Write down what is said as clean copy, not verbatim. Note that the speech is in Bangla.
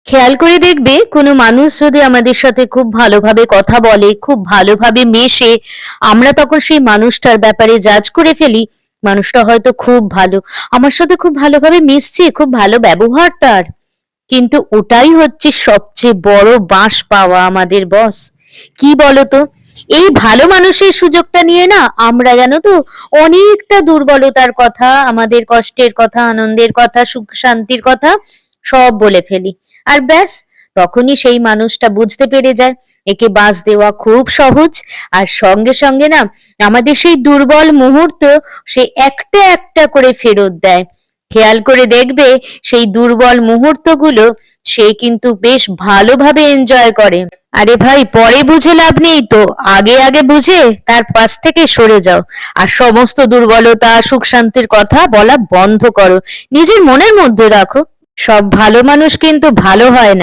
খেয়াল করে দেখবে কোনো মানুষ যদি আমাদের সাথে খুব ভালোভাবে কথা বলে, খুব ভালোভাবে মেশে, আমরা তখন সেই মানুষটার ব্যাপারে জাজ করে ফেলি, মানুষটা হয়তো খুব ভালো, আমার সাথে খুব ভালোভাবে মিশছে, খুব ভালো ব্যবহার তার। কিন্তু ওটাই হচ্ছে সবচেয়ে বড় বাঁশ পাওয়া আমাদের বস। কি বলতো, এই ভালো মানুষের সুযোগটা নিয়ে না আমরা জানো তো অনেকটা দুর্বলতার কথা, আমাদের কষ্টের কথা, আনন্দের কথা, সুখ শান্তির কথা সব বলে ফেলি। আর ব্যাস, তখনই সেই মানুষটা বুঝতে পেরে যায় একে বাঁশ দেওয়া খুব সহজ। আর সঙ্গে সঙ্গে না আমাদের সেই দুর্বল মুহূর্ত সে একটা একটা করে ফেরত দেয়। খেয়াল করে দেখবে সেই দুর্বল মুহূর্তগুলো সে কিন্তু বেশ ভালোভাবে এনজয় করে। আরে ভাই, পরে বুঝে লাভ নেই তো, আগে আগে বুঝে তার পাশ থেকে সরে যাও। আর সমস্ত দুর্বলতা, সুখ শান্তির কথা বলা বন্ধ করো, নিজের মনের মধ্যে রাখো। সব ভালো মানুষ কিন্তু ভালো হয় না।